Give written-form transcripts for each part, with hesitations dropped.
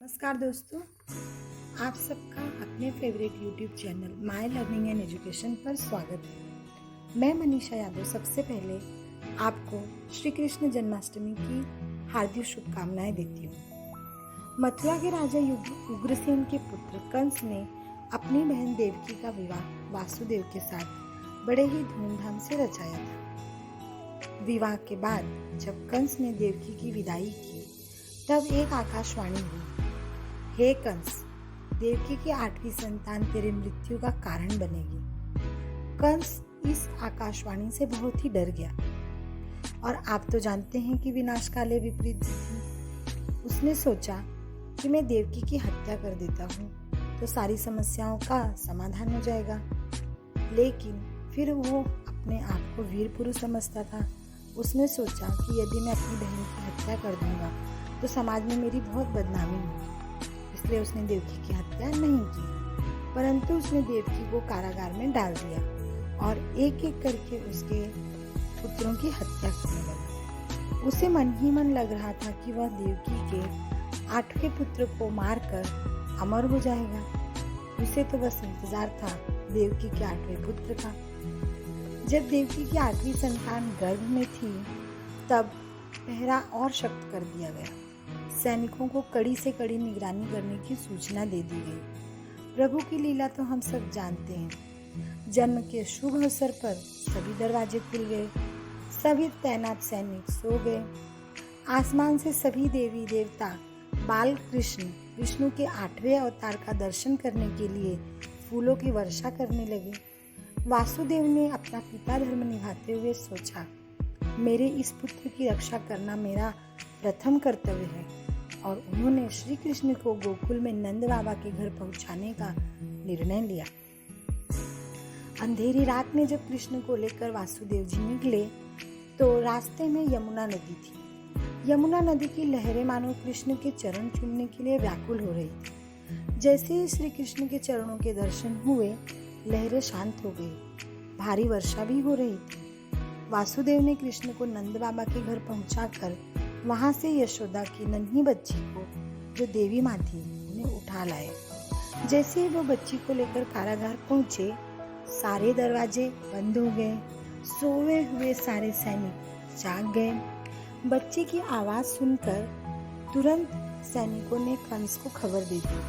नमस्कार दोस्तों, आप सबका अपने favourite YouTube channel my learning and education पर स्वागत है। मैं मनीषा यादव सबसे पहले आपको श्री कृष्ण जन्माष्टमी की हार्दिक शुभकामनाएं देती हूँ। मथुरा के राजा उग्रसेन के पुत्र कंस ने अपनी बहन देवकी का विवाह वासुदेव के साथ बड़े ही धूमधाम से रचाया था। विवाह के बाद जब कंस ने देवकी की विदाई की तब एक आकाशवाणी हुई, हे कंस, देवकी की 8वीं संतान तेरे मृत्यु का कारण बनेगी। कंस इस आकाशवाणी से बहुत ही डर गया और आप तो जानते हैं कि विनाश काले विपरीत बुद्धि। उसने सोचा कि मैं देवकी की हत्या कर देता हूँ तो सारी समस्याओं का समाधान हो जाएगा। लेकिन फिर वो अपने आप को वीर पुरुष समझता था। उसने सोचा कि यदि मैं अपनी बहन की हत्या कर दूंगा तो समाज में मेरी बहुत बदनामी होगी, इसलिए उसने देवकी की हत्या नहीं की, परंतु उसने देवकी को कारागार में डाल दिया और एक एक करके उसके पुत्रों की हत्या करने लगा। उसे मन ही मन लग रहा था कि वह देवकी के 8वें पुत्र को मारकर अमर हो जाएगा। उसे तो बस इंतजार था देवकी के 8वें पुत्र का। जब देवकी की 8वीं संतान गर्भ में थी तब पहरा और सख्त कर दिया गया। सैनिकों को कड़ी से कड़ी निगरानी करने की सूचना दे दी गई। प्रभु की लीला तो हम सब जानते हैं। जन्म के शुभ अवसर पर सभी दरवाजे खुल गए, सभी तैनात सैनिक सो गए। आसमान से सभी देवी देवता बाल कृष्ण विष्णु के 8वें अवतार का दर्शन करने के लिए फूलों की वर्षा करने लगे। वासुदेव ने अपना पिता धर्म निभाते हुए सोचा, मेरे इस पुत्र की रक्षा करना मेरा प्रथम कर्तव्य है, और उन्होंने श्री कृष्ण को गोकुल में नंद बाबा के घर पहुंचाने का निर्णय लिया। अंधेरी रात में जब कृष्ण को लेकर वासुदेव जी निकले तो रास्ते में यमुना नदी थी। यमुना नदी की लहरें मानो कृष्ण के चरण चूमने के लिए व्याकुल हो रही थी। जैसे ही श्री कृष्ण के चरणों के दर्शन हुए, लहरें शांत हो गई। भारी वर्षा भी हो रही थी। वासुदेव ने कृष्ण को नंद बाबा के घर पहुंचाकर वहां से यशोदा की नन्ही बच्ची को, जो देवी माँ थी, उन्हें उठा लाए। जैसे ही वो बच्ची को लेकर कारागार पहुंचे, सारे दरवाजे बंद हो गए। सोए हुए सारे सैनिक जाग गए। बच्ची की आवाज सुनकर तुरंत सैनिकों ने कंस को खबर दे दी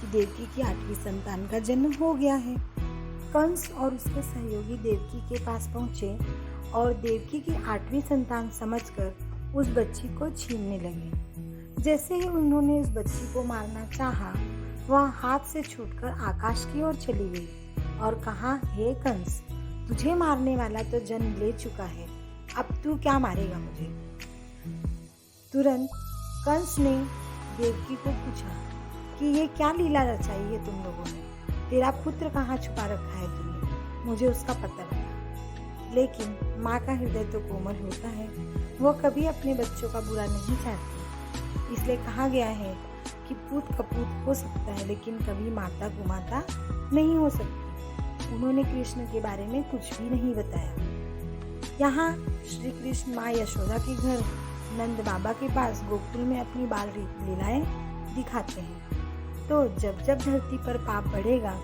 कि देवकी की 8वीं संतान का जन्म हो गया है। कंस और उसके सहयोगी देवकी के पास पहुंचे और देवकी की 8वीं संतान समझकर उस बच्ची को छीनने लगे। जैसे ही उन्होंने उस बच्ची को मारना चाहा, वह हाथ से छूटकर आकाश की ओर चली गई और कहा, हे कंस, तुझे मारने वाला तो जन्म ले चुका है, अब तू क्या मारेगा मुझे। तुरंत कंस ने देवकी को पूछा कि ये क्या लीला रचाई है तुम लोगों ने, तेरा पुत्र कहाँ छुपा रखा है तुमने, मुझे उसका पता बता। लेकिन माँ का हृदय तो कोमल होता है, वो कभी अपने बच्चों का बुरा नहीं चाहती। इसलिए कहा गया है कि पूत कपूत हो सकता है लेकिन कभी माता कुमाता नहीं हो सकती। उन्होंने कृष्ण के बारे में कुछ भी नहीं बताया। यहाँ श्री कृष्ण माँ यशोदा के घर नंद बाबा के पास गोकुल में अपनी बाल लीलाएं दिखाते हैं। तो जब जब धरती पर पाप बढ़ेगा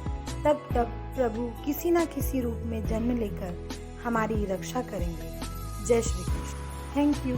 तब तब प्रभु किसी न किसी रूप में जन्म लेकर हमारी रक्षा करेंगे। जय श्री कृष्ण। Thank you.